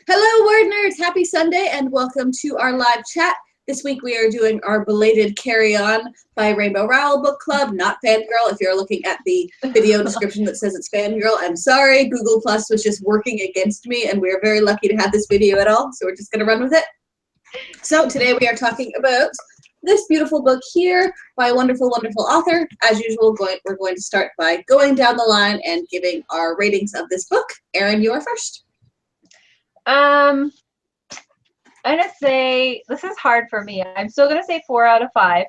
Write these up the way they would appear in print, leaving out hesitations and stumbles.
Hello, WordNerds! Happy Sunday and welcome to our live chat. This week we are doing our belated Carry On by Rainbow Rowell book club, not Fangirl. If you're looking at the video description that says it's Fangirl, I'm sorry. Google Plus was just working against me and we're very lucky to have this video at all, so we're just going to run with it. So today we are talking about this beautiful book here by a wonderful, wonderful author. As usual, we're going to start by going down the line and giving our ratings of this book. Erin, you are first. I'm gonna say this is hard for me. I'm still gonna say 4 out of 5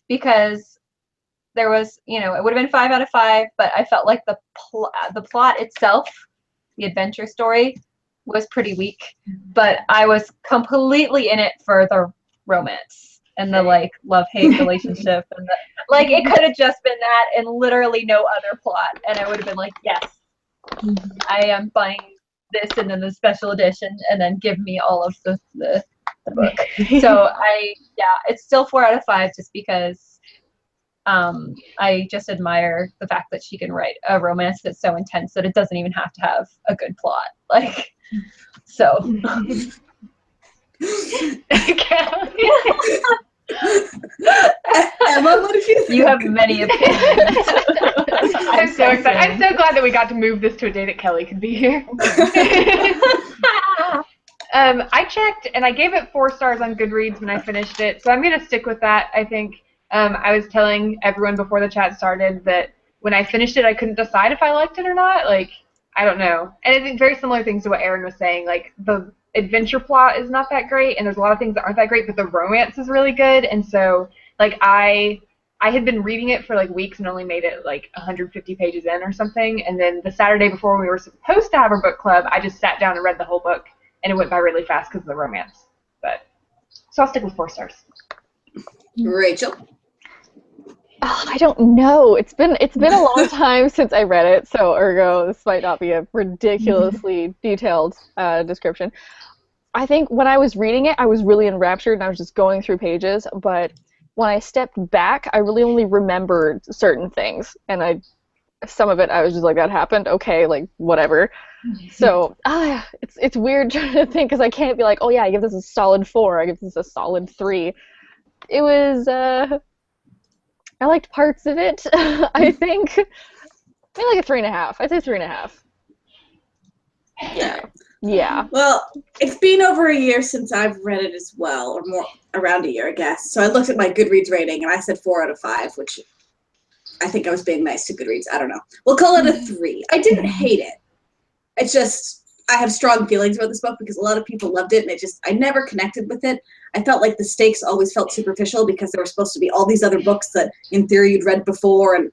because there was, it would have been 5 out of 5, but I felt like the plot itself, the adventure story, was pretty weak. But I was completely in it for the romance and the love-hate relationship, and it could have just been that and literally no other plot, and I would have been like, yes, I am buying this and then the special edition, and then give me all of the book. So it's still 4 out of 5 just because I just admire the fact that she can write a romance that's so intense that it doesn't even have to have a good plot. Emma, what did you think? You have many opinions. I'm so excited. I'm so glad that we got to move this to a day that Kelly could be here. I checked and I gave it 4 stars on Goodreads when I finished it, so I'm going to stick with that. I think I was telling everyone before the chat started that when I finished it, I couldn't decide if I liked it or not. I don't know. And I think very similar things to what Erin was saying. The adventure plot is not that great, and there's a lot of things that aren't that great, but the romance is really good. And so, I had been reading it for weeks and only made it 150 pages in or something. And then the Saturday before we were supposed to have our book club, I just sat down and read the whole book, and it went by really fast because of the romance. So I'll stick with 4 stars. Rachel. Oh, I don't know. It's been a long time since I read it, so ergo this might not be a ridiculously detailed description. I think when I was reading it, I was really enraptured and I was just going through pages, but when I stepped back, I really only remembered certain things, and some of it I was just like, that happened, okay, whatever. So it's weird trying to think because I can't be like, oh yeah, I give this a solid 4, I give this a solid 3. It was I liked parts of it. I think maybe a 3.5. I'd say 3.5. Yeah. Well, it's been over a year since I've read it as well, or more, around a year, I guess. So I looked at my Goodreads rating, and I said 4 out of 5, which I think I was being nice to Goodreads. I don't know. We'll call it a 3. I didn't hate it. It's just I have strong feelings about this book because a lot of people loved it, and I never connected with it. I felt like the stakes always felt superficial because there were supposed to be all these other books that, in theory, you'd read before, and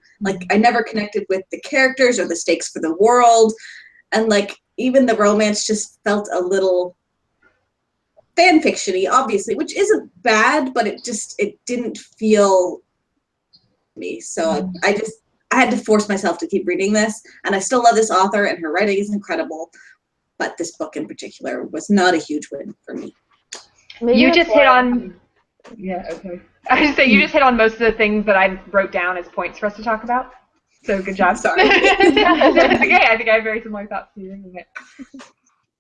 I never connected with the characters or the stakes for the world, and even the romance just felt a little fan fiction-y, obviously, which isn't bad, but it didn't feel me. So I had to force myself to keep reading this, and I still love this author, and her writing is incredible, but this book in particular was not a huge win for me. You just hit on... Yeah, okay. I was just saying, you just hit on most of the things that I wrote down as points for us to talk about. So good job. Sorry. It's okay. I think I have very similar thoughts to you.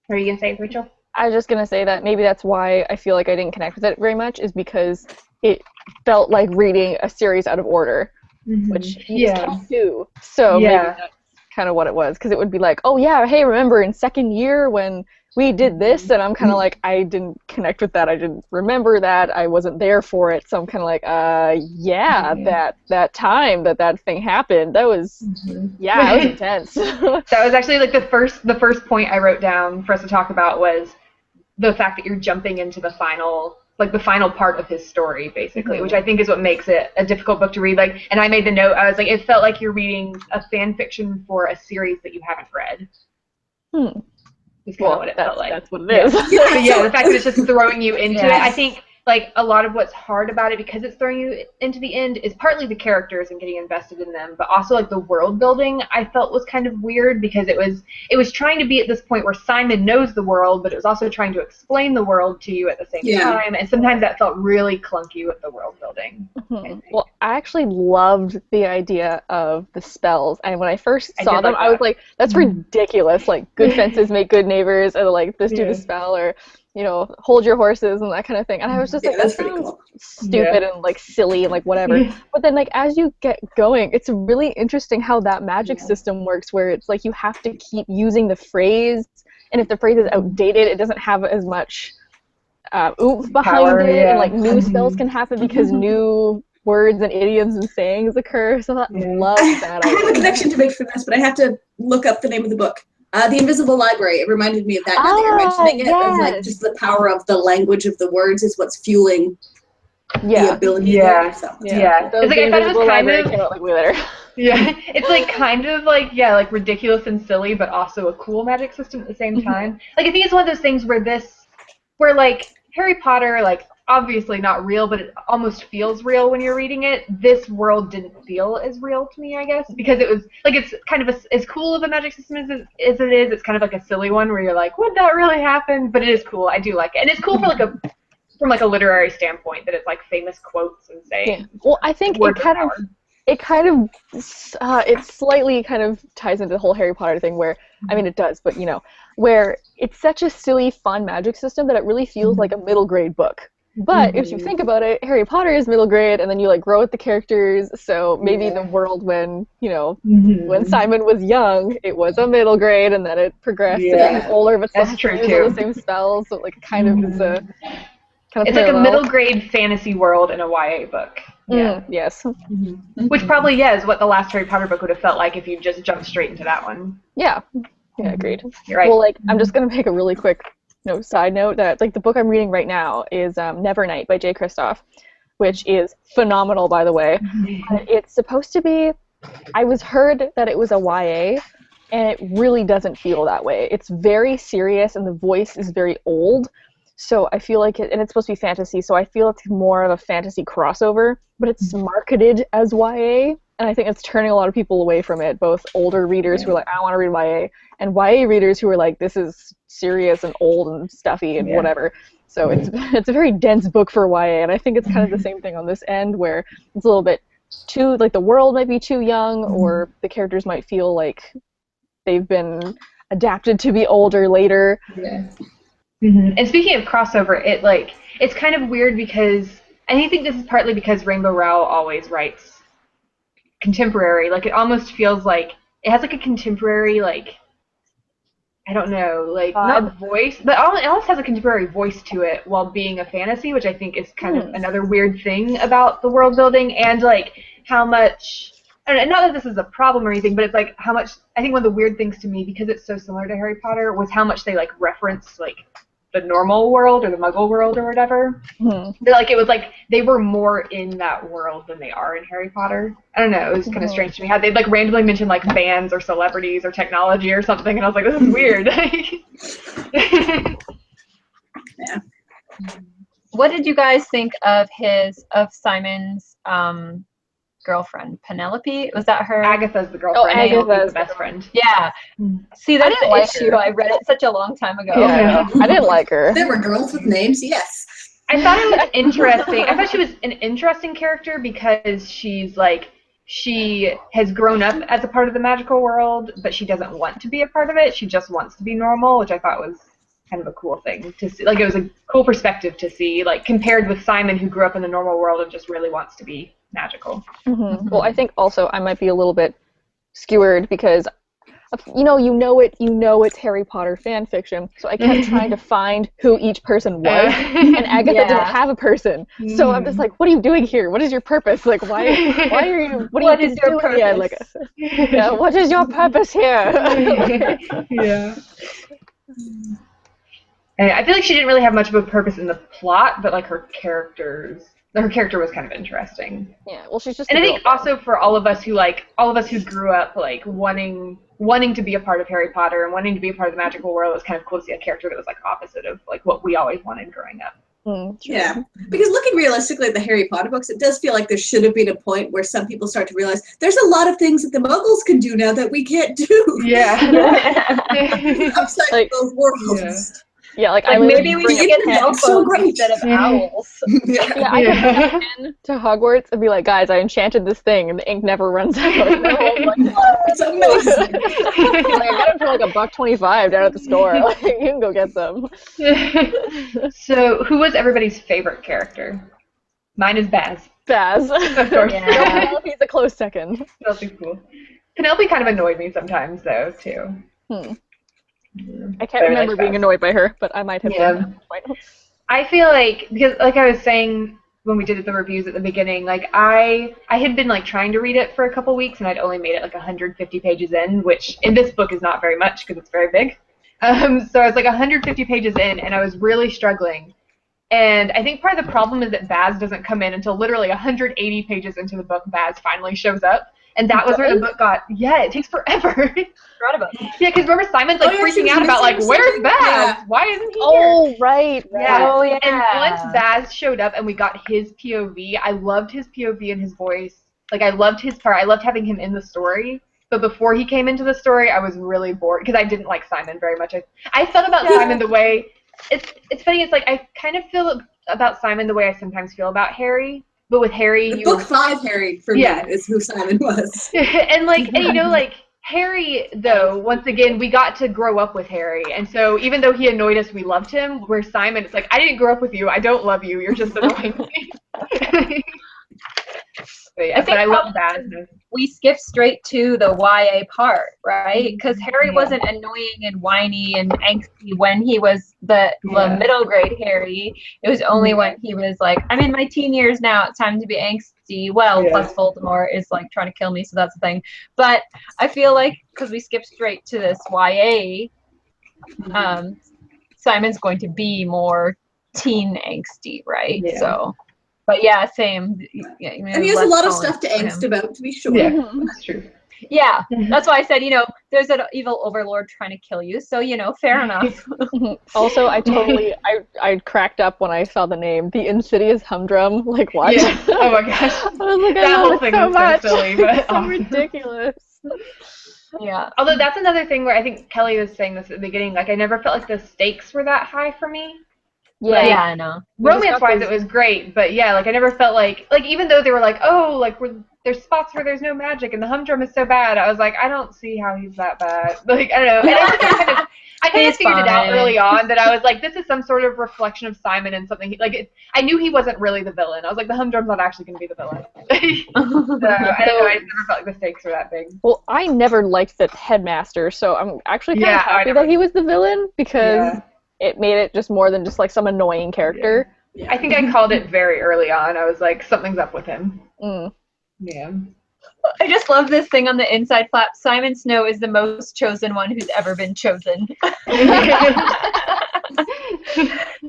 What are you going to say, Rachel? I was just going to say that maybe that's why I feel like I didn't connect with it very much, is because it felt like reading a series out of order, which you just can't do. So maybe that's kind of what it was, because it would be like, oh yeah, hey, remember in second year when we did this? And I'm kind of like, I didn't connect with that, I didn't remember that, I wasn't there for it, so I'm kind of like, that time that thing happened, that was, that was intense. That was actually the first point I wrote down for us to talk about was the fact that you're jumping into the final part of his story, basically, which I think is what makes it a difficult book to read. And I made the note, I was like, it felt like you're reading a fan fiction for a series that you haven't read. Is kind of what it felt like. That's what it is. The fact that it's just throwing you into it. I think like a lot of what's hard about it, because it's throwing you into the end, is partly the characters and getting invested in them, but also like the world building I felt was kind of weird, because it was trying to be at this point where Simon knows the world, but it was also trying to explain the world to you at the same time, and sometimes that felt really clunky with the world building. Well, I actually loved the idea of the spells, and when I first saw them, I was like, that's ridiculous, like good fences make good neighbors, or like this do the spell, or you know, hold your horses and that kind of thing. And I was just like, that sounds stupid and like silly and like whatever. But then like as you get going, it's really interesting how that magic system works, where it's like you have to keep using the phrase, and if the phrase is outdated, it doesn't have as much oomph behind it, and like new spells can happen because new words and idioms and sayings occur. So I love that. I have a connection to make for this, but I have to look up the name of the book. The Invisible Library. It reminded me of that. Now that you're mentioning it, of like just the power of the language of the words is what's fueling the ability there. So, it's like I thought it was kind of came out like way later. It's like kind of like like ridiculous and silly, but also a cool magic system at the same time. Like I think it's one of those things where like Harry Potter, like obviously not real, but it almost feels real when you're reading it. This world didn't feel as real to me, I guess, because it was like, it's kind of as cool of a magic system as it is. It's kind of like a silly one where you're like, would that really happen? But it is cool. I do like it, and it's cool for from a literary standpoint, that it's like famous quotes and sayings. Well, I think it slightly kind of ties into the whole Harry Potter thing, where I mean it does, but you know, where it's such a silly, fun magic system that it really feels like a middle grade book. But if you think about it, Harry Potter is middle grade, and then you like grow with the characters, so maybe the world when, you know, when Simon was young, it was a middle grade, and then it progressed to getting older, but still has all the same spells, so like kind of is a kind of it's parallel. like a middle grade fantasy world in a YA book. Yes. Which probably is what the last Harry Potter book would have felt like if you just jumped straight into that one. Yeah, agreed. You're right. Well, like, I'm just going to make a really quick side note that like the book I'm reading right now is Nevernight by Jay Kristoff, which is phenomenal, by the way. It's supposed to be, I was heard that it was a YA, and it really doesn't feel that way. It's very serious, and the voice is very old, so I feel like and it's supposed to be fantasy, so I feel it's more of a fantasy crossover, but it's marketed as YA, and I think it's turning a lot of people away from it, both older readers who are like, I want to read YA, and YA readers who are like, this is serious and old and stuffy and whatever. So it's a very dense book for YA, and I think it's kind of the same thing on this end, where it's a little bit too, like the world might be too young, or the characters might feel like they've been adapted to be older later. And speaking of crossover, it's kind of weird because I think this is partly because Rainbow Rowell always writes contemporary. Like it almost feels like it has like a contemporary, like, I don't know, like not voice, but it almost has a contemporary voice to it while being a fantasy, which I think is kind of another weird thing about the world building, and like how much, and not that this is a problem or anything, but it's like how much, I think one of the weird things to me, because it's so similar to Harry Potter, was how much they like reference like the normal world or the Muggle world or whatever. Like it was like they were more in that world than they are in Harry Potter. I don't know, it was kind of strange to me how they'd like randomly mention like bands or celebrities or technology or something, and I was like, this is weird. What did you guys think of Simon's girlfriend, Penelope? Was that her? Agatha's the girlfriend. Agatha's the best friend. Yeah. See, that's the issue. I read it such a long time ago. I didn't like her. There were girls with names, yes. I thought it was interesting. I thought she was an interesting character because she's like, she has grown up as a part of the magical world, but she doesn't want to be a part of it. She just wants to be normal, which I thought was kind of a cool thing to see. Like it was a cool perspective to see, like compared with Simon, who grew up in the normal world and just really wants to be magical. Well, I think also I might be a little bit skewered because you know it's Harry Potter fan fiction, so I kept trying to find who each person was, and Agatha didn't have a person, so I'm just like, what are you doing here? What is your purpose? Like, why are you? What is your purpose? Yeah, like, what is your purpose here? I feel like she didn't really have much of a purpose in the plot, but like her character was kind of interesting. Yeah, well, she's just. And I think also for all of us who grew up like wanting to be a part of Harry Potter and wanting to be a part of the magical world, it was kind of cool to see a character that was like opposite of like what we always wanted growing up. True. Yeah, because looking realistically at the Harry Potter books, it does feel like there should have been a point where some people start to realize there's a lot of things that the Muggles can do now that we can't do. Yeah. Outside Like, of both worlds. Yeah, like I Like would maybe we bring should a get pen. cell So phones great. instead of owls. Yeah. Yeah, I could bring a pen to Hogwarts and be like, guys, I enchanted this thing, and the ink never runs out. And everyone's like, what? It's amazing. Like, I got them for like $1.25 down at the store. Like, you can go get them. So, who was everybody's favorite character? Mine is Baz. Baz. Of course. Yeah. He's a close second. Penelope's cool. Penelope kind of annoyed me sometimes, though, too. I can't remember being annoyed by her, but I might have Yeah. been at one point. I feel like, because like I was saying when we did the reviews at the beginning, like I had been like trying to read it for a couple weeks, and I'd only made it like 150 pages in, which in this book is not very much because it's very big. So I was like 150 pages in, and I was really struggling. And I think part of the problem is that Baz doesn't come in until literally 180 pages into the book. Baz finally shows up, and that was where the book got. Yeah, it takes forever. Forgot about that. Yeah, because remember Simon's like Oh, yeah, she freaking was out about like, missing where's something. Baz? Yeah. Why isn't he here? Oh, right. Yeah. Oh, yeah. And once Baz showed up and we got his POV, I loved his POV and his voice. Like, I loved his part. I loved having him in the story. But before he came into the story, I was really bored because I didn't like Simon very much. I felt about Simon the way it's funny. It's like I kind of feel about Simon the way I sometimes feel about Harry. But with Harry, The book 5 Harry for me is who Simon was. and like and, you know, like Harry, though, once again, we got to grow up with Harry, and so even though he annoyed us, we loved him. Where Simon, it's like, I didn't grow up with you. I don't love you. You're just annoying me. But yeah, I love Baz. We skipped straight to the YA part, right? Because Harry wasn't annoying and whiny and angsty when he was the middle grade Harry. It was only when he was like, I'm in my teen years now. It's time to be angsty. Well, plus Voldemort is like trying to kill me, so that's the thing. But I feel like because we skipped straight to this YA, Simon's going to be more teen angsty, right? Yeah. So. But yeah, same. Yeah, And he has a lot of stuff to angst about, to be sure. Yeah, that's true. Yeah, that's why I said, there's an evil overlord trying to kill you, so, fair enough. Also, I cracked up when I saw the name, the Insidious Humdrum. Like, what? Yeah. Oh my gosh. I was like, That I whole love thing it so was so much. silly, but It's so awesome. ridiculous. Yeah. Although that's another thing where I think Kelly was saying this at the beginning, like I never felt like the stakes were that high for me. Yeah. Yeah, I know. Romance-wise, it was great, but yeah, like I never felt like even though they were like, oh, like there's spots where there's no magic and the humdrum is so bad, I was like, I don't see how he's that bad. Like I don't know. And I kind of figured it out early on that I was like, this is some sort of reflection of Simon and something. I knew he wasn't really the villain. I was like, the humdrum's not actually going to be the villain. So I don't know. I just never felt like the stakes were that big. Well, I never liked the headmaster, so I'm actually kind of Yeah, I happy never- that he was the villain because Yeah. it made it just more than just like some annoying character. Yeah. I think I called it very early on. I was like, something's up with him. Mm. Yeah. I just love this thing on the inside flap. Simon Snow is the most chosen one who's ever been chosen.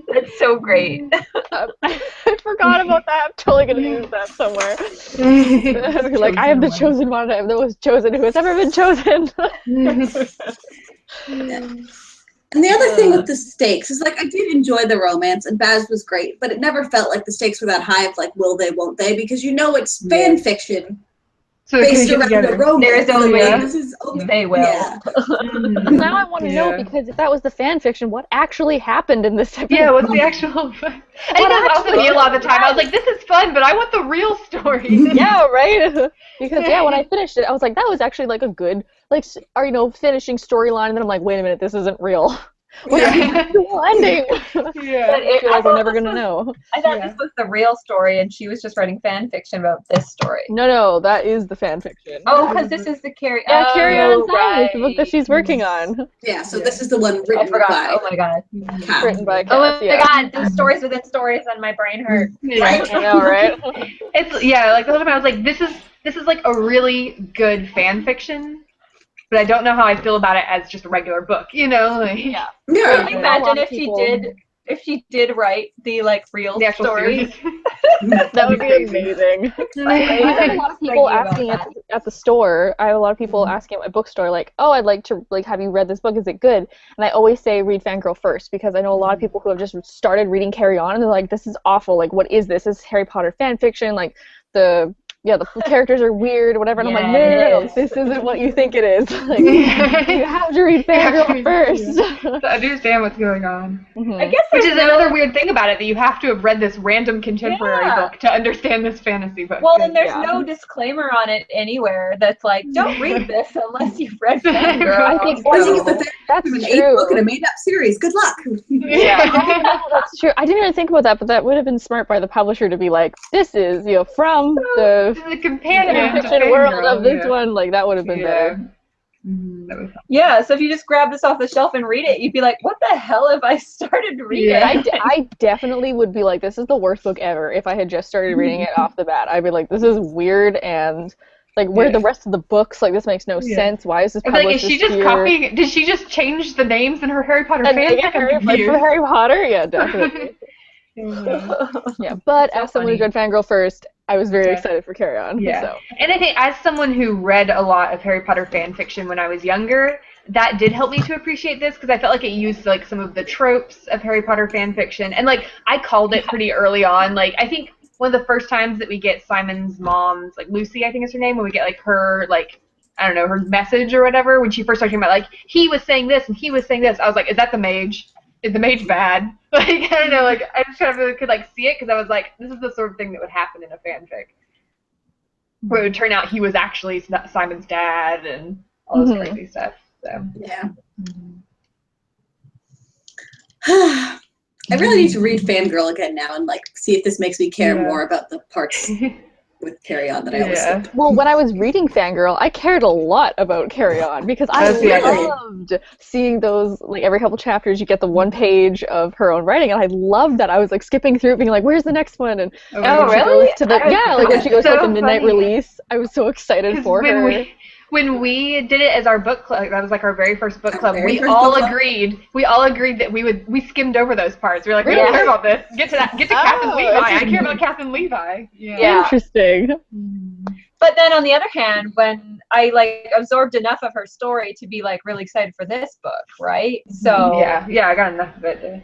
That's so great. I forgot about that. I'm totally gonna use that somewhere. Be like, I am the chosen one. I am the most chosen who has ever been chosen. And the other thing with the stakes is, like, I did enjoy the romance, and Baz was great, but it never felt like the stakes were that high of, like, will they, won't they? Because it's fan fiction So they're based gonna get around a together. romance. There is only- this is only, They will. Yeah. Now I want to know, because if that was the fan fiction, what actually happened in this episode? Yeah, what's the actual? I think that was also me a lot of the time. I was like, this is fun, but I want the real story. Yeah, right? Because, when I finished it, I was like, that was actually, like, a good, finishing storyline, and then I'm like, wait a minute, this isn't real. What's the actual ending? Yeah. But I feel like we're never this going to was- know. I thought this was the real story, and she was just writing fan fiction about this story. No, that is the fan fiction. Oh, because this is the Carry. Yeah, Carry On right. Silence, the book that she's working on. Yeah, so this is the one I written forgot. by Oh my god. Kat. Written by Oh Cass, my yeah. god. There's stories within stories, and my brain hurt. Yeah. I know, right? It's like the whole time I was like, this is like a really good fan fiction, but I don't know how I feel about it as just a regular book. Like, Yeah. Yeah. Can you imagine if she people- did if she did write the like real The actual story. series. That would be amazing. I had a lot of people asking at the store. I have a lot of people asking at my bookstore, like, "Oh, I'd like to like have you read this book? Is it good?" And I always say read Fangirl first because I know a lot of people who have just started reading Carry On and they're like, "This is awful. Like, what is this? This is Harry Potter fan fiction. Like, the characters are weird, whatever." And I'm like, no, this isn't what you think it is. Like, you have to read Fangirl first. To understand what's going on. I guess Which there's is another weird thing about it, that you have to have read this random contemporary book to understand this fantasy book. Well, and there's no disclaimer on it anywhere that's like, don't read this unless you've read Fangirl. I think that's an true. 8-book and a made-up series. Good luck. That's true. I didn't even think about that, but that would have been smart by the publisher to be like, this is, from the companion fiction world of this one. Like, that would have been better. Yeah, so if you just grab this off the shelf and read it, you'd be like, what the hell have I started reading? I definitely would be like, this is the worst book ever if I had just started reading it off the bat. I'd be like, this is weird, and like, where are the rest of the books? Like, this makes no sense. Why is this published like, is she just copying? Did she just change the names in her Harry Potter fanfic? For Harry Potter? Yeah, definitely. Yeah, but as someone who read Fangirl first, I was very excited for Carry On. Yeah. So. And I think as someone who read a lot of Harry Potter fan fiction when I was younger, that did help me to appreciate this because I felt like it used like some of the tropes of Harry Potter fan fiction, and like I called it pretty early on. Like I think one of the first times that we get Simon's mom's, like Lucy, I think is her name, when we get like her like, I don't know, her message or whatever, when she first started talking about like he was saying this and he was saying this, I was like, is that the mage? Is the mage bad? Like, I don't know, like, I just kind of could, like, see it, because I was like, this is the sort of thing that would happen in a fanfic. Where it would turn out he was actually Simon's dad, and all this crazy stuff, so. Yeah. I really need to read Fangirl again now and, like, see if this makes me care more about the parts with Carry On that I always skip. Well, when I was reading Fangirl, I cared a lot about Carry On because I loved seeing those, like, every couple chapters you get the one page of her own writing, and I loved that. I was, like, skipping through it, being like, where's the next one? And really? Like, when she goes to, like, the midnight release, I was so excited for her. When we did it as our book club, that was like our very first book club, we all agreed that we skimmed over those parts. We were like, we don't care about this. Get to Captain Levi. I care about Captain Levi. Yeah. Interesting. But then on the other hand, when I like absorbed enough of her story to be like really excited for this book, right? So yeah, I got enough of it.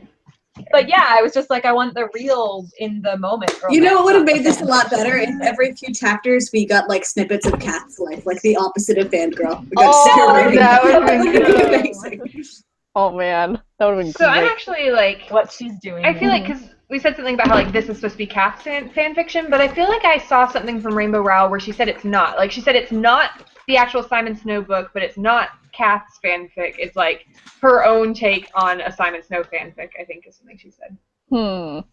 But yeah, I was just like, I want the real in the moment. You know what would have made this a lot better? If every few chapters we got like snippets of Kat's life, like the opposite of Fangirl. That would have been amazing. Oh man, that would have been So great. I'm actually like, what she's doing. I feel like, because we said something about how like this is supposed to be Kat's fan fiction, but I feel like I saw something from Rainbow Rowell where she said it's not. Like she said it's not the actual Simon Snow book, but it's not Kat's fanfic. It's like her own take on a Simon Snow fanfic, I think is something she said. Well,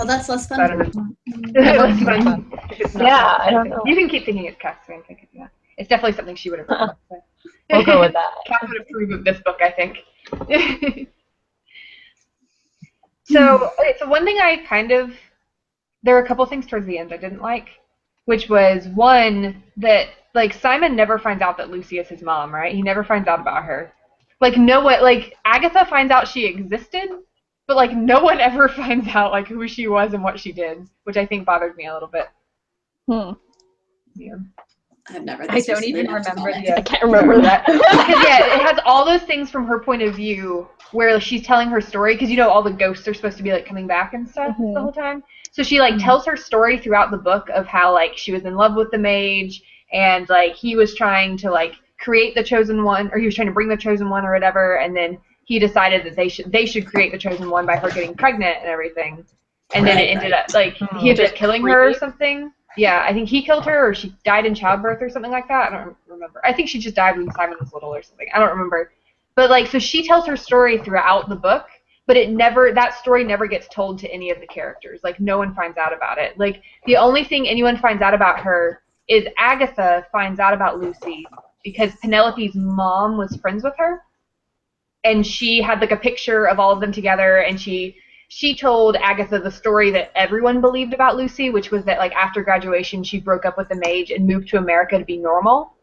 that's less fun. I don't know. Less fun. Yeah, I don't know. You can keep thinking it's Kat's fanfic if you want. It's definitely something she would have written. So. We'll go with that. Kat would approve of this book, I think. So one thing there were a couple things towards the end I didn't like, which was one that like Simon never finds out that Lucy is his mom, right? He never finds out about her. Like no one, like Agatha finds out she existed, but like no one ever finds out like who she was and what she did, which I think bothered me a little bit. Yeah. I've never. I don't even remember. I can't remember that. Yeah, it has all those things from her point of view where she's telling her story, because you know all the ghosts are supposed to be like coming back and stuff the whole time. So she like tells her story throughout the book of how like she was in love with the mage and like he was trying to like create the chosen one, or he was trying to bring the chosen one or whatever, and then he decided that they should create the chosen one by her getting pregnant and everything. And then it ended up like he ended up killing her or something. Yeah, I think he killed her, or she died in childbirth or something like that. I don't remember. I think she just died when Simon was little or something. I don't remember. But like, so she tells her story throughout the book, but that story never gets told to any of the characters. Like, no one finds out about it. Like, the only thing anyone finds out about her is Agatha finds out about Lucy because Penelope's mom was friends with her, and she had like a picture of all of them together, and she told Agatha the story that everyone believed about Lucy, which was that like after graduation she broke up with the mage and moved to America to be normal.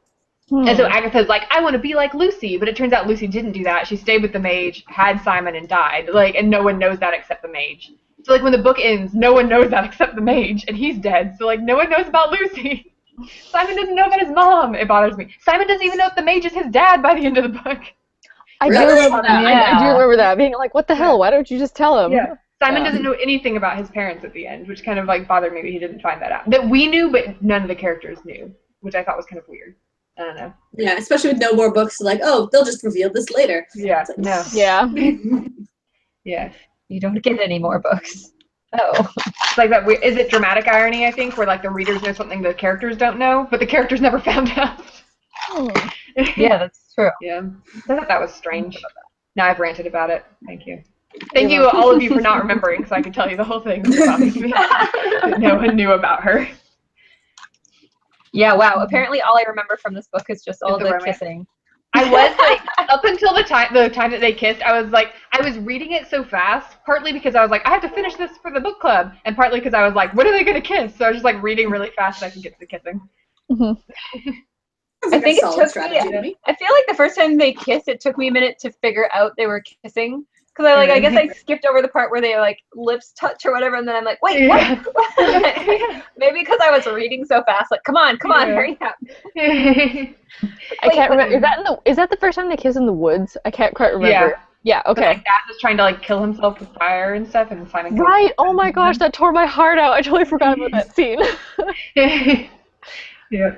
And so Agatha's like, I want to be like Lucy, but it turns out Lucy didn't do that. She stayed with the mage, had Simon, and died. Like, and no one knows that except the mage. So like when the book ends, no one knows that except the mage, and he's dead. So like no one knows about Lucy. Simon doesn't know about his mom. It bothers me. Simon doesn't even know if the mage is his dad by the end of the book. I do Really? remember that. I do remember that, being like, what the hell? Why don't you just tell him? Yeah. Simon Yeah. doesn't know anything about his parents at the end, which kind of like bothered me that he didn't find that out. That we knew, but none of the characters knew, which I thought was kind of weird. I don't know. Yeah, especially with no more books. Like, oh, they'll just reveal this later. Yeah. It's like, No. Yeah. Yeah. You don't get any more books. Oh. It's like that. Is it dramatic irony? I think where like the readers know something the characters don't know, but the characters never found out. Yeah, that's true. Yeah. I thought that was strange. Now I've ranted about it. Thank you. Thank you, all of you, for not remembering, so I could tell you the whole thing. That no one knew about her. Yeah, wow. Apparently all I remember from this book is just all the the romance. kissing. I was like, up until the time that they kissed, I was like, I was reading it so fast, partly because I was like, I have to finish this for the book club, and partly because I was like, when are they going to kiss? So I was just like reading really fast so I could get to the kissing. sounds I like think a it solid took strategy me, to me. I feel like the first time they kissed, it took me a minute to figure out they were kissing. Because I guess I skipped over the part where they like lips touch or whatever, and then I'm like, wait, Yeah. what? Maybe because I was reading so fast, like, come on, hurry up. I can't remember. Is that the first time they kiss in the woods? I can't quite remember. Yeah, But, okay. like, Dad was trying to like kill himself with fire and stuff, and Simon. Right. Oh my gosh, that tore my heart out. I totally forgot about that scene. Yeah.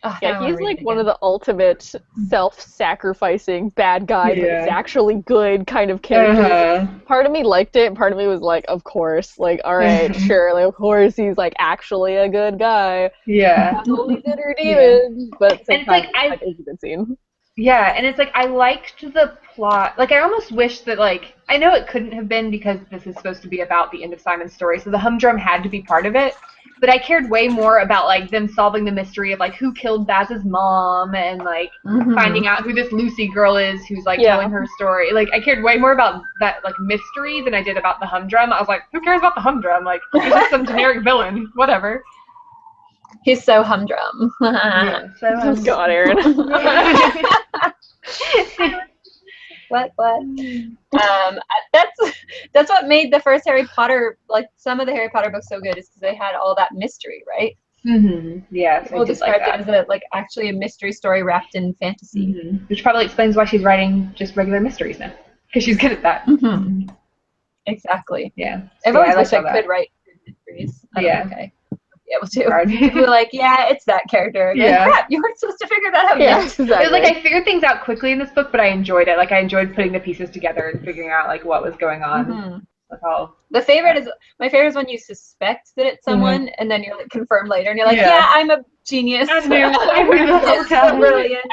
Oh, Yeah, he's like one of the ultimate self-sacrificing bad guys, but Yeah. he's actually good kind of character. Part of me liked it, and part of me was like, of course, like, all right, sure, like, of course he's like actually a good guy. Yeah. Totally good or demon, but at the same And it's time, like, it's a good scene. Yeah, and it's like I liked the plot. Like I almost wish that like I know it couldn't have been because this is supposed to be about the end of Simon's story, so the humdrum had to be part of it. But I cared way more about like them solving the mystery of like who killed Baz's mom and like finding out who this Lucy girl is who's like telling her story. Like I cared way more about that like mystery than I did about the humdrum. I was like, who cares about the humdrum? Like he's just some generic villain, whatever. He's so humdrum. Yeah, so Oh God, Aaron. What? That's what made the first Harry Potter, like some of the Harry Potter books, so good, is because they had all that mystery, right? Yeah, People described it as actually a mystery story wrapped in fantasy. Which probably explains why she's writing just regular mysteries now, because she's good at that. Exactly. Yeah. I've always wished I could write mysteries. I don't think I be able to. People were like, yeah, it's that character. Like, crap, you weren't supposed to figure that out yet. Exactly. It was like I figured things out quickly in this book, but I enjoyed it. Like I enjoyed putting the pieces together and figuring out like what was going on. Like all. My favorite is when you suspect that it's someone and then you're like confirmed later and you're like, yeah, I'm a genius. I knew the whole time. Brilliant.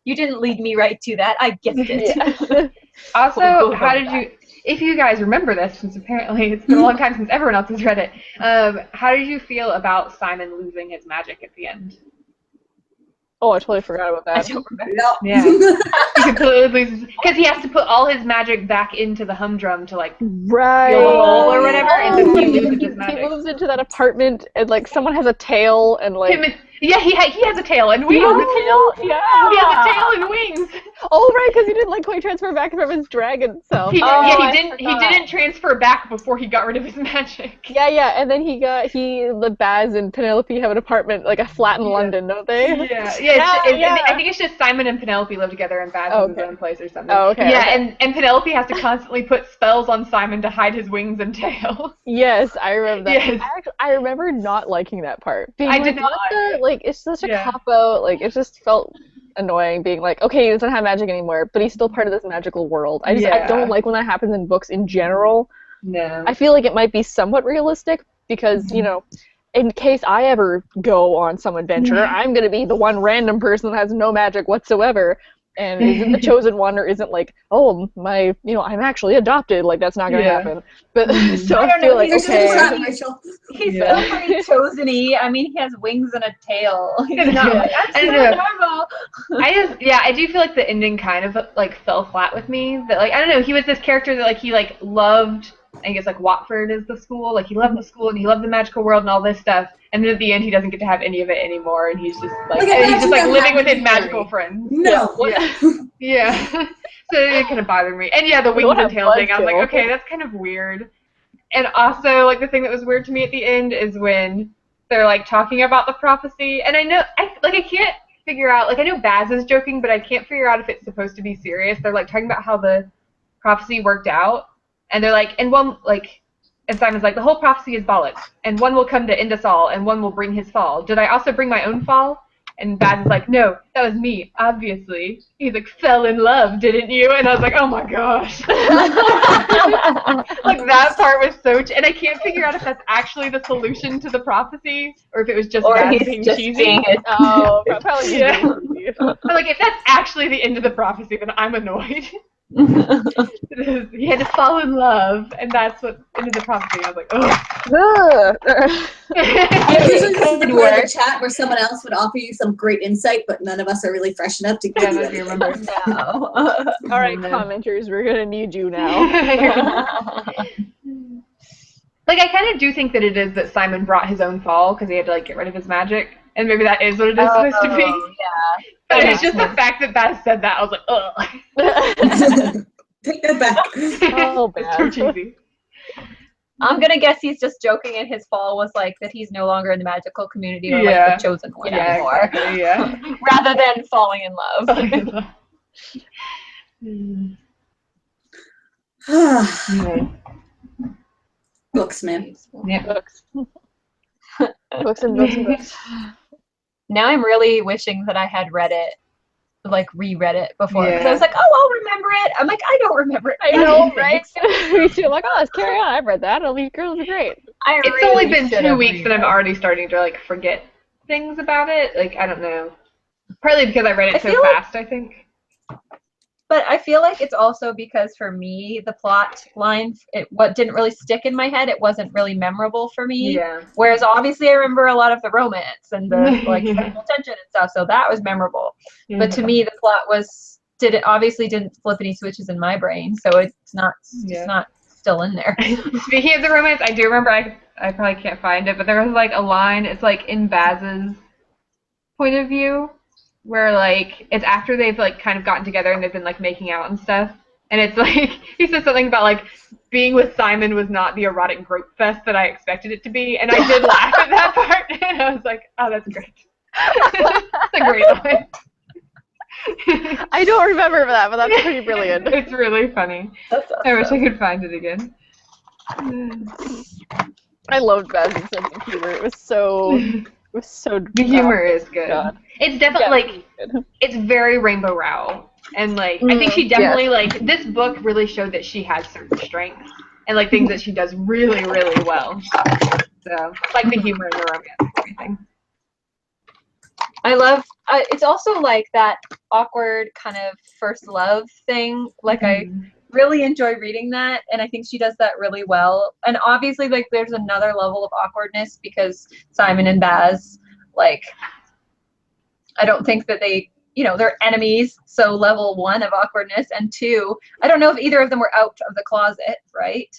You didn't lead me right to that. I guessed it. Also, how did you? If you guys remember this, since apparently it's been a long time since everyone else has read it, how did you feel about Simon losing his magic at the end? Oh, I totally forgot about that. I don't remember. Yeah. He completely loses because he has to put all his magic back into the humdrum to like Right. fill the hole or whatever, and so he loses his He magic. moves into that apartment and like someone has a tail and like He has a tail and wings. He has a tail and wings. Oh right, because he didn't like quite transfer back from his dragon self. He didn't transfer back before he got rid of his magic. Yeah, and then the Baz and Penelope have an apartment, like a flat in London, don't they? I think it's just Simon and Penelope live together and Baz has his own place or something. Oh, okay. Yeah, and Penelope has to constantly put spells on Simon to hide his wings and tail. Yes, I remember that. Yes. I remember not liking that part. I did not. It's such a cop-out, like, it just felt annoying being like, okay, he doesn't have magic anymore, but he's still part of this magical world. I don't like when that happens in books in general. No. I feel like it might be somewhat realistic because, you know, in case I ever go on some adventure, I'm going to be the one random person that has no magic whatsoever and isn't the chosen one or isn't like, oh, I'm actually adopted. Like, that's not going to happen. But so I feel like, He's He's so pretty chosen-y. I mean, he has wings and a tail. He's not like, that's normal. I do feel like the ending kind of like fell flat with me. That like I don't know, he was this character that like he like loved and he gets like Watford is the school, like he loved the school and he loved the magical world and all this stuff, and then at the end he doesn't get to have any of it anymore, and he's just like living with his magical friends. No. Yeah. So it kind of bothered me. And yeah, the wings and tail thing, I was like, okay, that's kind of weird. And also, like, the thing that was weird to me at the end is when they're like talking about the prophecy, and I can't figure out, like, I know Baz is joking, but I can't figure out if it's supposed to be serious. They're like talking about how the prophecy worked out, and they're like, and Simon's like, the whole prophecy is bollocks, and one will come to end us all, and one will bring his fall. Did I also bring my own fall? And Baz is like, no, that was me, obviously. He's like, fell in love, didn't you? And I was like, oh my gosh. Like, that part was so, and I can't figure out if that's actually the solution to the prophecy, or if it was just Baz being cheesy. Probably. Yeah. But like, if that's actually the end of the prophecy, then I'm annoyed. He had to fall in love, and that's what ended the prophecy. I was like, oh. Usually this is the part of the chat where someone else would offer you some great insight, but none of us are really fresh enough to give you anything. Remember. No. All right, commenters, we're gonna need you now. Like, I kind of do think that it is that Simon brought his own fall because he had to like get rid of his magic, and maybe that is what it is supposed to be. Yeah. But it's just the fact that Baz said that, I was like, ugh. Take that back. Oh, It's so cheesy. I'm gonna guess he's just joking, and his fall was like that he's no longer in the magical community or like the chosen one anymore, exactly, yeah. rather than falling in love. Books, man. Yeah. Books. Books and books and books. Now I'm really wishing that I had read it, like reread it before. Because I Yeah. was like, oh, I'll remember it. I'm like, I don't remember it. I know, right? You're like, oh, let's carry on. I've read that. It'll be girls are great. It's only been 2 weeks and I'm already starting to like forget things about it. Like, I don't know. Partly because I read it so fast, I think. But I feel like it's also because for me, the plot line, what didn't really stick in my head, it wasn't really memorable for me. Yeah. Whereas obviously I remember a lot of the romance and the like sexual tension and stuff, so that was memorable. Yeah. But to me, the plot obviously didn't flip any switches in my brain, so it's not just not still in there. Speaking of the romance, I do remember, I probably can't find it, but there was like a line, it's like in Baz's point of view, where like it's after they've like kind of gotten together and they've been like making out and stuff, and it's like he said something about like being with Simon was not the erotic grope fest that I expected it to be, and I did laugh at that part, and I was like, oh, that's great. That's a great line. I don't remember that, but that's pretty brilliant. It's really funny. That's awesome. I wish I could find it again. I loved Baz's sense of humor. It was so The humor is good. God. It's definitely it's very Rainbow Rowell, and like I think she definitely like this book really showed that she has certain strengths and like things that she does really, really well. So like the humor and the romance and everything. I love it's also like that awkward kind of first love thing. Like I really enjoy reading that, and I think she does that really well. And obviously like there's another level of awkwardness because Simon and Baz, like I don't think that they, they're enemies, so level 1 of awkwardness, and 2, I don't know if either of them were out of the closet, right?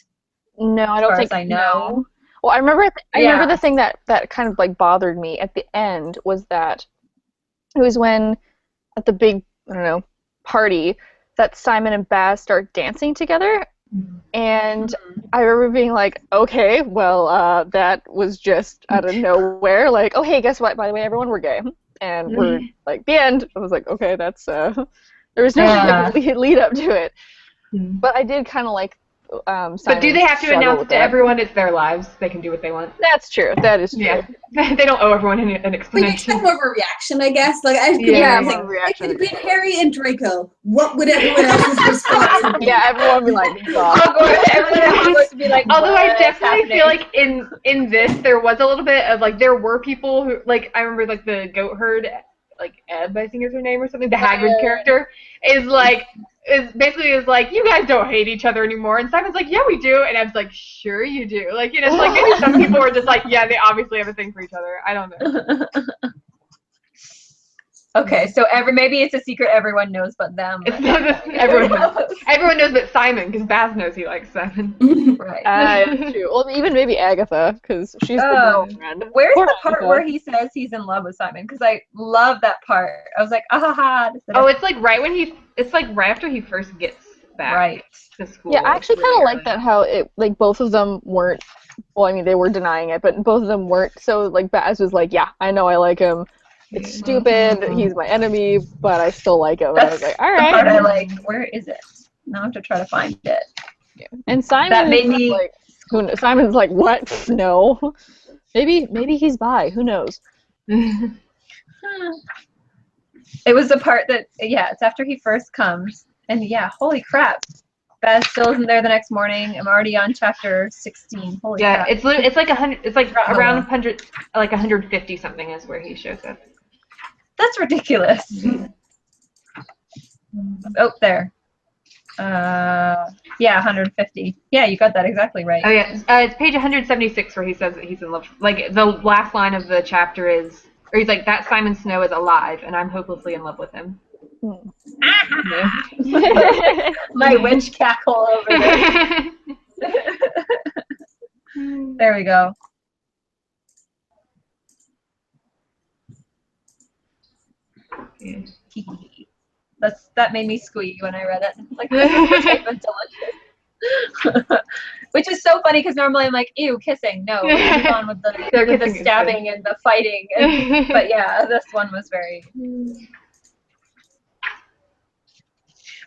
No, I don't think I know. No. Well, I remember the thing that kind of like bothered me at the end was that it was when at the big, I don't know, party that Simon and Baz start dancing together, and I remember being like, okay, well, that was just out of nowhere, like, oh, hey, guess what, by the way, everyone, we're gay, and we're, like, the end. I was like, okay, that's, there was no lead up to it, but I did kind of like Simon's But do they have to struggle announce with to that. everyone it's their lives? They can do what they want. That's true. That is true. Yeah. They don't owe everyone an We explanation. expect more of a reaction, I guess. Like I Yeah, If it had been Harry and Draco, what would everyone else's response be? Yeah, everyone would be like, God. Everyone at Hogwarts would be like, Although I "What is definitely feel happening?" like in this there was a little bit of like there were people who like I remember like the goat herd, like Ebb, I think is her name or something. The Hagrid character is like you guys don't hate each other anymore, and Simon's like, yeah, we do, and Ebb's like, sure you do, like it's like maybe some people are just like, yeah, they obviously have a thing for each other. I don't know. Okay, so maybe it's a secret everyone knows but them. It's not everyone knows but Simon, because Baz knows he likes Simon. Right. That's true. Well, even maybe Agatha, because she's the girlfriend. Where's Poor the part Agatha. where he says he's in love with Simon? Because I love that part. I was like, ah. Oh, it's like right after he first gets back Right. to school. Yeah, I actually It's kind of really like that how it, like, both of them weren't, well, I mean, they were denying it, but both of them weren't, so, like, Baz was like, yeah, I know I like him. It's stupid, he's my enemy, but I still like him. And I was like, all right. The part I like. Where is it? Now I have to try to find it. Yeah. And Simon That made me like, Simon's like, what? No. Maybe he's bi. Who knows? It was the part that, it's after he first comes, and holy crap. Baz still isn't there the next morning. I'm already on chapter 16. Holy crap. it's like 100. It's like around 100, like 150 something is where he shows up. That's ridiculous. Oh, there. 150. Yeah, you got that exactly right. Oh yeah, it's page 176 where he says that he's in love. Like the last line of the chapter is, or he's like, that Simon Snow is alive, and I'm hopelessly in love with him. My witch cackle over there. There we go. Yeah. That made me squeak when I read it. Like, this is delicious. Which is so funny because normally I'm like, ew, kissing. No, move on with the stabbing and the fighting. But yeah, this one was very.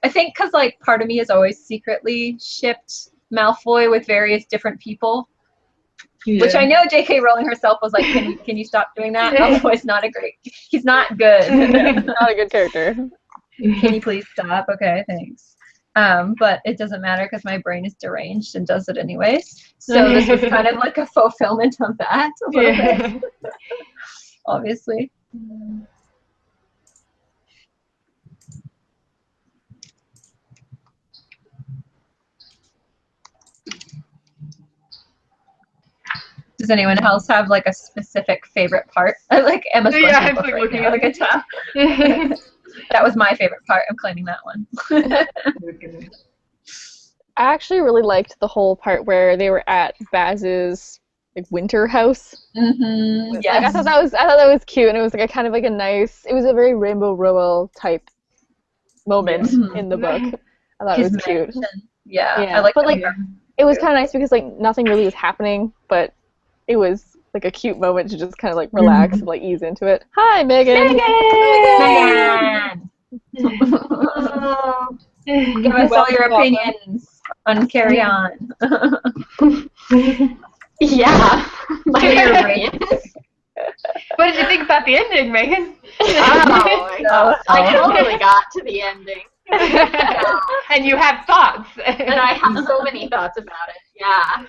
I think because like part of me has always secretly shipped Malfoy with various different people. Yeah. Which I know J.K. Rowling herself was like, can you stop doing that? Malfoy's not he's not good. He's not a good character. Can you please stop? Okay, thanks. But it doesn't matter because my brain is deranged and does it anyways. So this was kind of like a fulfillment of that a little bit. Obviously. Does anyone else have like a specific favorite part? Like Emma's going to book right now, like a top. That was my favorite part. I'm claiming that one. I actually really liked the whole part where they were at Baz's like winter house. Mm-hmm. Yes. Like, I thought that was cute, and it was like a kind of like it was a very Rainbow Rowell type moment in the book. I thought it was cute. Yeah. I like but like it was kind of nice because like nothing really was happening, but it was like a cute moment to just kind of like relax and like ease into it. Hi, Megan. Megan! Give us all your opinions on Carry On. Yeah. What did you think about the ending, Megan? Oh my God. I totally got to the ending. And you have thoughts. And I have so many thoughts about it. Yeah.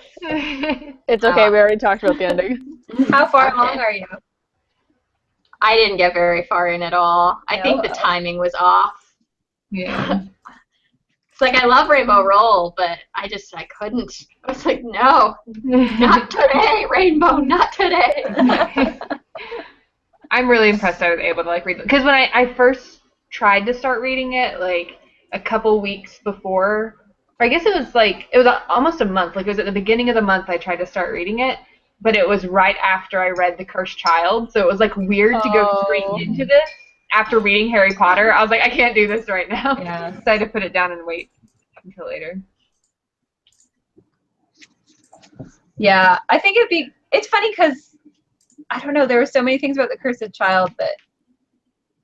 It's okay. We already talked about the ending. How far along are you? I didn't get very far in at all. I think the timing was off. Yeah. It's like I love Rainbow Roll, but I couldn't. I was like, no, not today, Rainbow, not today. I'm really impressed I was able to like read it. Because when I first tried to start reading it, like a couple weeks before, or I guess it was almost a month. Like it was at the beginning of the month I tried to start reading it, but it was right after I read The Cursed Child, so it was like weird to go straight into this after reading Harry Potter. I was like, I can't do this right now. Yeah. So I had to put it down and wait until later. Yeah, I think it's funny because, I don't know, there were so many things about The Cursed Child that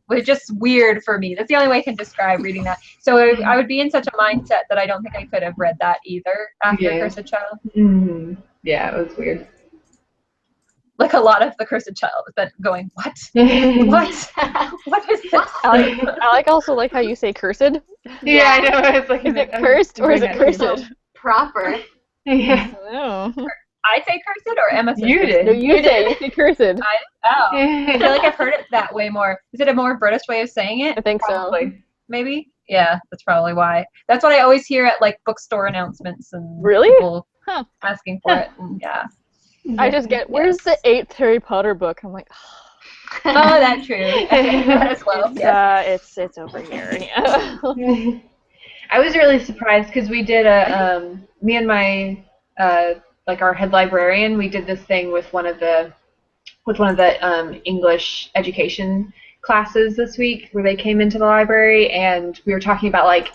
were just weird for me. That's the only way I can describe reading that. So I would be in such a mindset that I don't think I could have read that either after Cursed Child. Mm-hmm. Yeah, it was weird. Like a lot of The Cursed Child, but going, what? What? What is this? I like also like how you say cursed. Yeah, I know. It's like, is it cursed or is it cursed? Proper. Yeah. I say cursed or Emma says You cursed? did. No, you say cursed. I feel like I've heard it that way more. Is it a more British way of saying it? I think Probably. so. Maybe? Yeah, that's probably why. That's what I always hear at like bookstore announcements and Really? people asking for it. And, yeah. I just get, where's the 8th Harry Potter book? I'm like, That's true. As well. Yes. It's over here. Yeah. I was really surprised because we did me and my like our head librarian, we did this thing with one of the English education classes this week where they came into the library and we were talking about like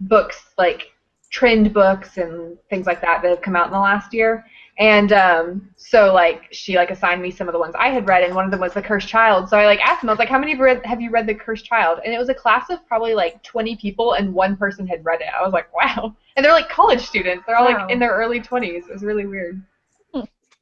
books, like trend books and things like that have come out in the last year. And so like she like assigned me some of the ones I had read, and one of them was The Cursed Child. So I like asked them, I was like, how many have you read The Cursed Child? And it was a class of probably like 20 people, and one person had read it. I was like, wow. And they're like college students. They're all like in their early 20s. It was really weird.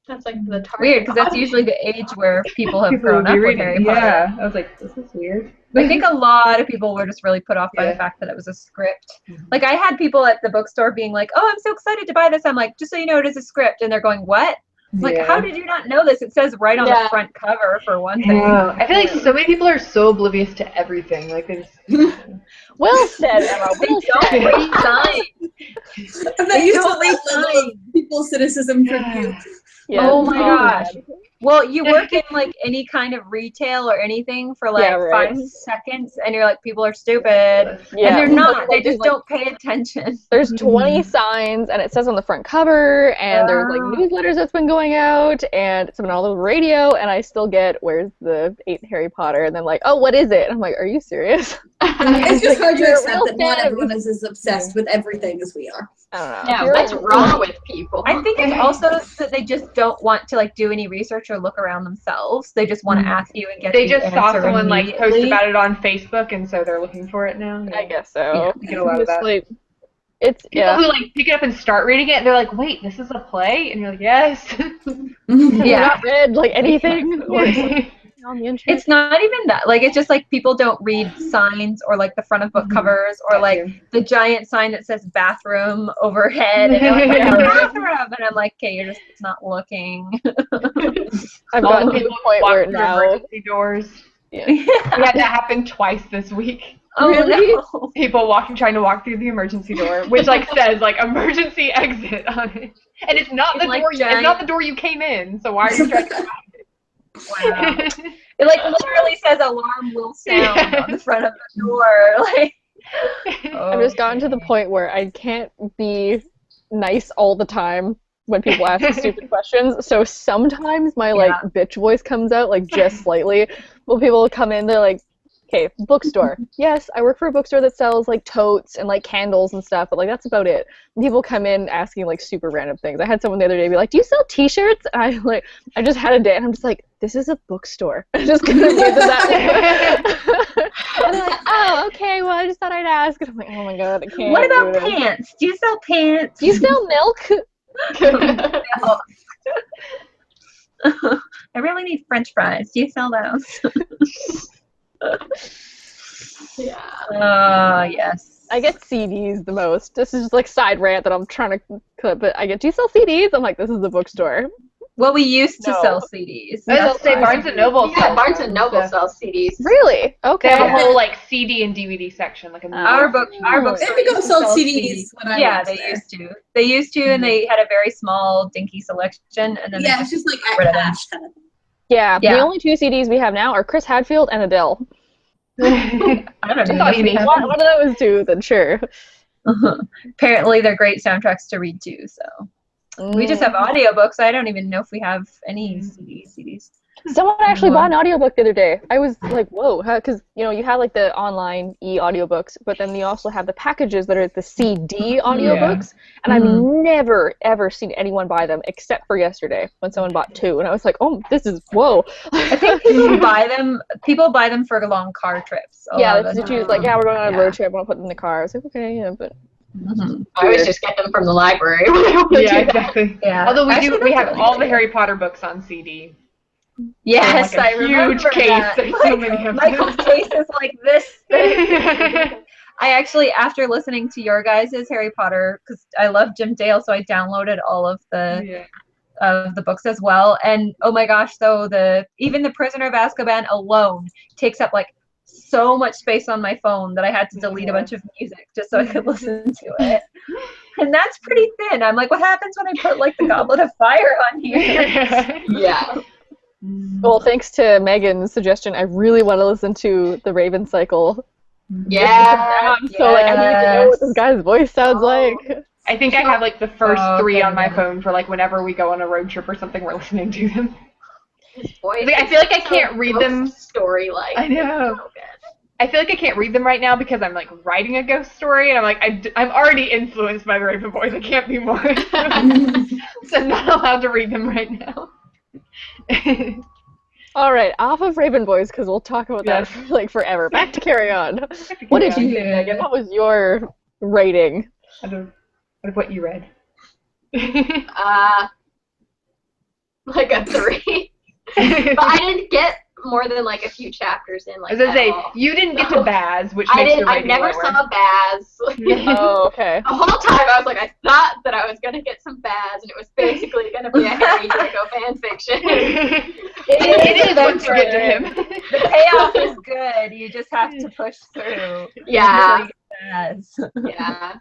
That's like the target. Weird, because that's usually the age where people have grown up with Harry Potter. Yeah, I was like, this is weird. I think a lot of people were just really put off by the fact that it was a script. Like, I had people at the bookstore being like, oh, I'm so excited to buy this. I'm like, just so you know, it is a script. And they're going, what? I'm like, how did you not know this? It says right on the front cover, for one thing. I feel like so many people are so oblivious to everything. Like, they just... Well said, Emma. Well said. Read signs. I'm not used to that level of people's cynicism for you. Yes. Oh my gosh. Well, you work in like any kind of retail or anything for like 5 seconds, and you're like, people are stupid. Yeah. And they're not. They just don't pay attention. There's 20 signs, and it says on the front cover, and there's like newsletters that's been going out, and it's been all over the radio, and I still get, where's the 8th Harry Potter? And then like, oh, what is it? And I'm like, are you serious? It's just hard to you're a accept real that not fan of everyone is as obsessed with everything as we are. I don't know. Yeah, what's wrong with people? I think it's also that they just don't want to like do any research or look around themselves. They just want to ask you and get They the just saw answer someone like post immediately. about it on Facebook, and so they're looking for it now. I guess so. You get a lot of that. Like, it's People who like pick it up and start reading it, they're like, wait, this is a play? And you're like, yes. Yeah. not read like anything on the internet. It's not even that. Like, it's just like people don't read signs or like the front of book covers or like the giant sign that says bathroom overhead. And they're like, "Where's the bathroom?" And I'm like, okay, you're just not looking. I've All gotten the to people the point walk where through now. emergency doors. Yeah. We had that happen twice this week. Oh, Really? no. People trying to walk through the emergency door, which like says like emergency exit on it, and it's not the like door. giant- It's not the door you came in. So why are you trying to find it? Wow. It like literally says alarm will sound on the front of the door. Like, I've just gotten to the point where I can't be nice all the time when people ask stupid questions. So sometimes my like bitch voice comes out like just slightly. When people come in, they're like, okay, bookstore. Yes, I work for a bookstore that sells like totes and like candles and stuff, but like that's about it. And people come in asking like super random things. I had someone the other day be like, do you sell t-shirts? And I just had a day and I'm just like, this is a bookstore. I'm just gonna leave it that way. And they're like, oh, okay, well I just thought I'd ask. And I'm like, oh my god, I can't. what about do this. pants? Do you sell pants? Do you sell milk? No. I really need French fries. Do you sell those? Yeah. Yes. I get CDs the most. This is just like side rant that I'm trying to clip, but I get, do you sell CDs? I'm like, this is the bookstore. Well, we used to No. sell CDs. I was gonna say Barnes and Noble. Yeah, Barnes and Noble sells CDs. Really? Okay. They have a whole like CD and DVD section, like a Our bookstore They go used to sold sell CDs when I yeah, worked they there. used to. They used to, and they had a very small, dinky selection, and then Yeah, they it's just like rid at of cash kind of thing. Yeah, the Yeah. only 2 CDs we have now are Chris Hadfield and Adele. I don't know. thought you we meant have- One of those 2, then sure. Apparently, they're great soundtracks to read too. So we just have audiobooks. I don't even know if we have any CDs. Someone actually bought an audiobook the other day. I was like, whoa, because you know you have like the online e-audiobooks, but then you also have the packages that are the CD audiobooks, and I've never ever seen anyone buy them except for yesterday when someone bought 2, and I was like, oh, this is whoa. I think people buy them. People buy them for long car trips. Yeah, that's what you was like. Yeah, we're going on a road trip. I want to put them in the car. I was like, okay, yeah, but I always just get them from the library. When I want to Yeah, do that. exactly. Yeah. Although we Actually, we that's have really all good. the Harry Potter books on CD. Yes, Like a I remember huge case. that. There's so many of Michael's them. case is like this thing. I actually, after listening to your guys' Harry Potter, because I love Jim Dale, so I downloaded all of the books as well. And oh my gosh, so even the Prisoner of Azkaban alone takes up like so much space on my phone that I had to delete a bunch of music just so I could listen to it. And that's pretty thin. I'm like, what happens when I put like the Goblet of Fire on here? Yeah. Well, thanks to Megan's suggestion, I really want to listen to the Raven Cycle. Yeah. So like, I need to know what this guy's voice sounds like. I think I have like the first Oh, 3 on my okay. phone for like whenever we go on a road trip or something, we're listening to them. His voice. I feel like I can't read them. Story like. I know. So good. I feel like I can't read them right now because I'm like writing a ghost story, and I'm like I'm already influenced by the Raven voice. I can't be more. So I'm not allowed to read them right now. All right, off of Raven Boys because we'll talk about that for, like forever. Back to Carry On. What did you think, Megan? What was your rating? Out of what you read. Like a 3. But I didn't get more than like a few chapters in. Like, I was gonna say all. you didn't get to Baz, which I makes didn't. your I rating never lower. saw Baz. Oh, okay. The whole time I was like, I thought that I was gonna get some Baz, and it was basically gonna be a Harry Draco fan fiction. It is once you get to him. The payoff is good. You just have to push through. Yeah. Yes. Yeah.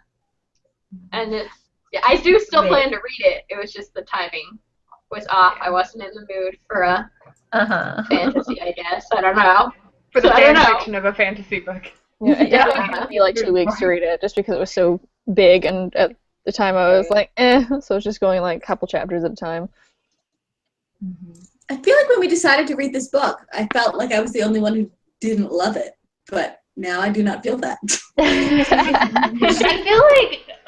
And it's. Yeah, I do still Wait. plan to read it. It was just the timing was off. I wasn't in the mood for a fantasy, I guess. I don't know. For the So I don't fan know. fiction of a fantasy book. Yeah, it definitely took me like 2 weeks to read it just because it was so big, and at the time I was like, so I was just going like a couple chapters at a time. I feel like when we decided to read this book, I felt like I was the only one who didn't love it, but now I do not feel that. I feel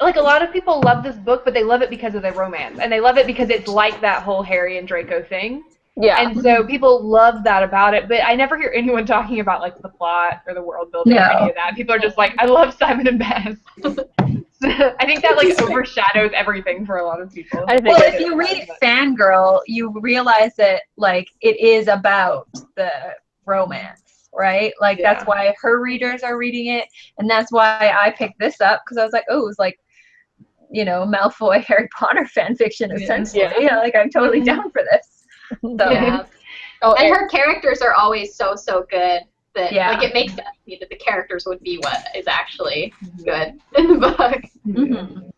like a lot of people love this book, but they love it because of the romance, and they love it because it's like that whole Harry and Draco thing. Yeah. And so people love that about it, but I never hear anyone talking about like the plot or the world building or any of that. People are just like, I love Simon and Baz. I think that like overshadows everything for a lot of people. I think Well, it if is. you read Fangirl, you realize that like it is about the romance, right? Like that's why her readers are reading it, and that's why I picked this up because I was like, oh, it was like, you know, Malfoy Harry Potter fan fiction essentially. Yeah. Like I'm totally down for this. So Yeah. Oh, And her characters are always so good that Yeah. like it makes sense to me that the characters would be what is actually good in the book. mhm.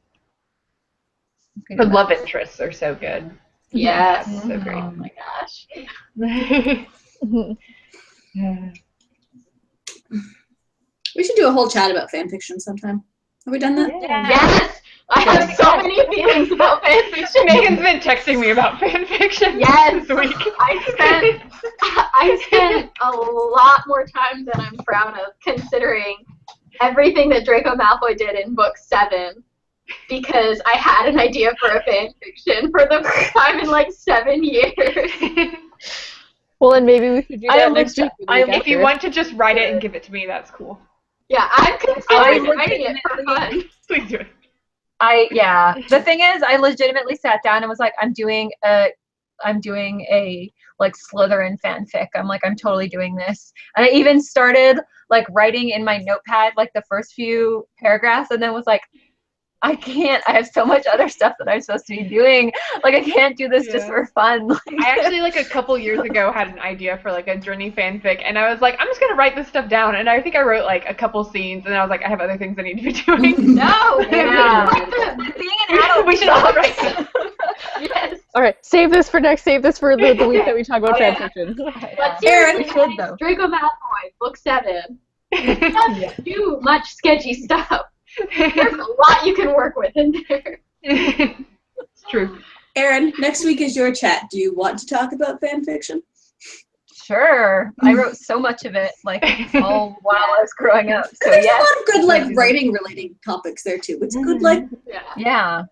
Her love interests are so good. Yes. So great. Oh my gosh. We should do a whole chat about fan fiction sometime. Have we done that? Yes. I have so many feelings about fanfiction. Megan's been texting me about fanfiction Yes. this week. I spent a lot more time than I'm proud of considering everything that Draco Malfoy did in book 7 because I had an idea for a fanfiction for the first time in like 7 years. Well, then maybe we should do that next week. If you want to just write it and give it to me, that's cool. Yeah, I'm considering writing it for fun. Please do it. The thing is, I legitimately sat down and was like, I'm doing a like Slytherin fanfic. I'm like, I'm totally doing this. And I even started like writing in my notepad like the first few paragraphs, and then was like, I can't. I have so much other stuff that I'm supposed to be doing. Like, I can't do this just for fun. I actually, like, a couple years ago had an idea for, like, a Journey fanfic, and I was like, I'm just going to write this stuff down. And I think I wrote, like, a couple scenes, and I was like, I have other things I need to be doing. No! Yeah. Being an adult, We should all write them. Yes. All right, save this for the week that we talk about fanfiction. But Aaron, seriously, Draco Malfoy, book 7. Doesn't do much sketchy stuff. There's a lot you can work with in there. It's true. Aaron, next week is your chat. Do you want to talk about fan fiction? Sure. I wrote so much of it, like, all while I was growing up. So, There's yes. a lot of good, like, writing-related topics there, too. It's good, like... Yeah,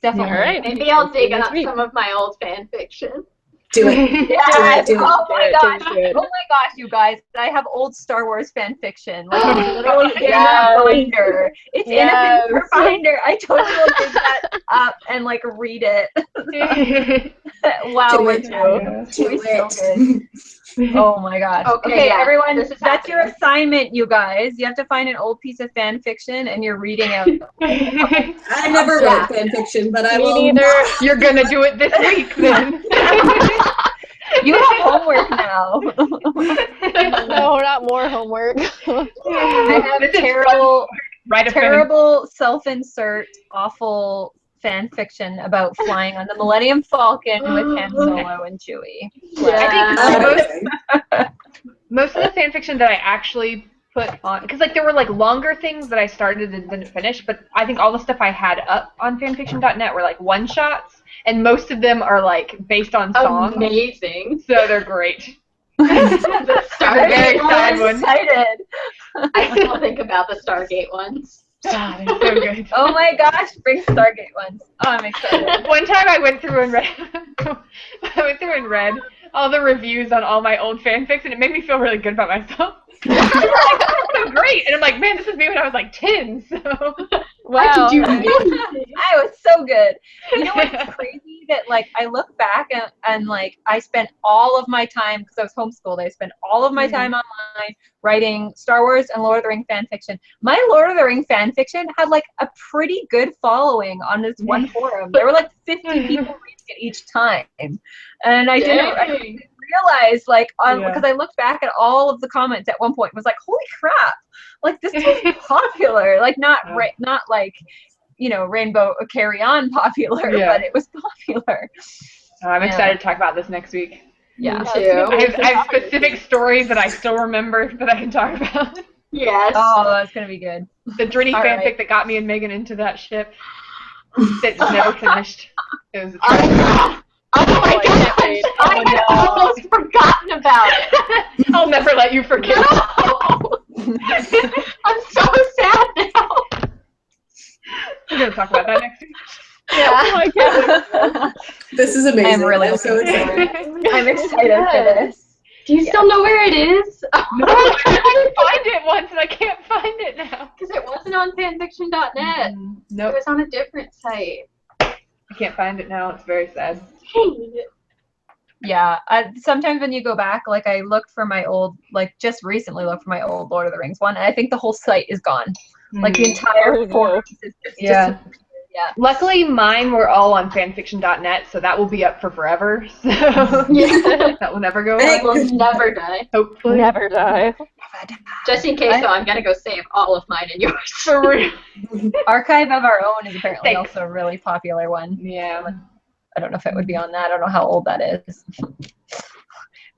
definitely. All right. Maybe I'll dig up some of my old fan fiction. Do it. Yeah. Do it. Oh my gosh. Do it. Oh my gosh, you guys. I have old Star Wars fan fiction. Like, it's literally in a binder. It's in a paper binder. I totally will dig that up and, like, read it. Wow, Do we're it. doing Do so it. good. Oh my gosh. Okay, yeah, everyone, this is that's your happening. assignment, you guys. You have to find an old piece of fan fiction and you're reading it. I never wrote fan fiction, but I Me will... neither. You're gonna do it this week, then. You have homework now. No, not more homework. I have This is terrible, Write a terrible self-insert, awful fan fiction about flying on the Millennium Falcon with Han Solo and Chewie. I think most of the fan fiction that I actually put on, because like there were like longer things that I started and didn't finish, but I think all the stuff I had up on fanfiction.net were like one shots, and most of them are like based on songs. Amazing. So they're great. The They're very sad I'm ones. excited. I still think about the Stargate ones. God, they're so good. Oh my gosh, bring Stargate ones. Oh, I'm excited. One time I went through and read all the reviews on all my old fanfics, and it made me feel really good about myself. Like, so great, and I'm like, man, this is me when I was like 10. So Wow. I was so good. You know what's crazy? That like I look back and like I spent all of my time, because I was homeschooled, I spent all of my time online writing Star Wars and Lord of the Rings fan fiction. My Lord of the Rings fan fiction had like a pretty good following on this one forum. There were like 50 people reading it each time, and I didn't realize like because I looked back at all of the comments at one point and was like, holy crap, like this is popular, like not like, you know, Rainbow Carry On popular, but it was popular. I'm excited to talk about this next week. Yeah. Me too. I have specific stories that I still remember that I can talk about. Yes. Oh, that's gonna be good. The Drini All fanfic right. that got me and Megan into that ship that never finished. It was Oh my gosh! I had almost forgotten about it. I'll never let you forget. No! I'm so sad now. We're gonna talk about that next week. Yeah. Oh my god. This is amazing. I'm really so excited. I'm excited for this. Do you still know where it is? No, I tried to find it once and I can't find it now. Because it wasn't on fanfiction.net. It Nope, was on a different site. I can't find it now. It's very sad. Dang. Yeah, sometimes when you go back, like I looked for my old, like just recently looked for my old Lord of the Rings one, and I think the whole site is gone. Like the entire forum is just disappeared. Yeah. Luckily, mine were all on fanfiction.net, so that will be up for forever. So Yeah. that will never go It away. will never die. Hopefully. Never die. Just in case, though, I'm going to go save all of mine and yours. For real. Archive of Our Own is apparently Thanks. also a really popular one. Yeah. I don't know if it would be on that. I don't know how old that is.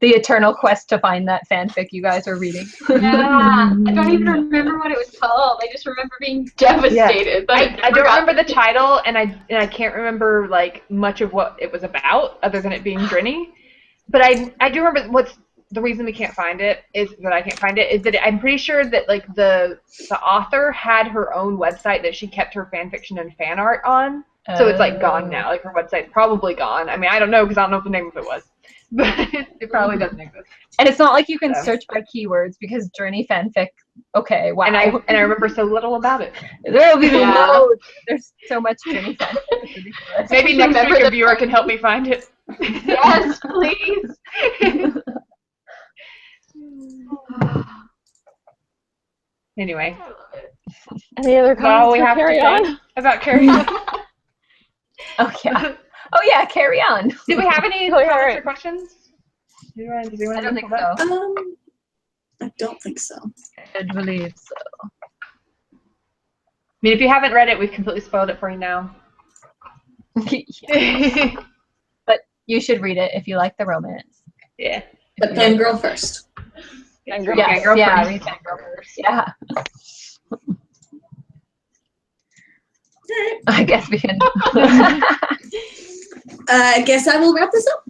The eternal quest to find that fanfic you guys are reading. Yeah. I don't even remember what it was called. I just remember being devastated. That I don't remember the title, and I can't remember like much of what it was about, other than it being Drini. But I do remember what's the reason we can't find it is that I can't find it is that I'm pretty sure that like the author had her own website that she kept her fanfiction and fan art on. So it's like gone now. Like her website's probably gone. I mean, I don't know because I don't know what the name of it was, but it probably doesn't exist. And it's not like you can So. search by keywords because Journey fanfic. Okay, wow. And I remember so little about it. There will be Yeah. loads. There's so much Journey fanfic. It's ridiculous. Maybe next Remember week the a viewer can help me find it. Yes, please. Anyway, Any other that's all comments we for have to Carry say On? about Carry On. Oh yeah. Oh yeah. Carry on. Did we have any Oh, yeah, comments right. or questions? Does anyone I don't think have that? so. I don't think so. I believe so. I mean, if you haven't read it, we've completely spoiled it for you now. Yeah. But you should read it if you like the romance. Yeah. But Fangirl first. Fangirl. Yes, Fangirl yeah, first. read Fangirl first. Yeah. Alright. I guess we can. I guess I will wrap this up.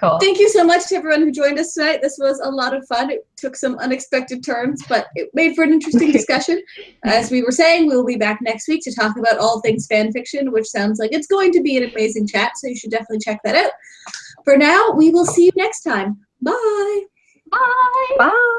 Cool. Thank you so much to everyone who joined us tonight. This was a lot of fun. It took some unexpected turns, but it made for an interesting discussion. As we were saying, we'll be back next week to talk about all things fan fiction, which sounds like it's going to be an amazing chat, so you should definitely check that out. For now, we will see you next time. Bye. Bye. Bye.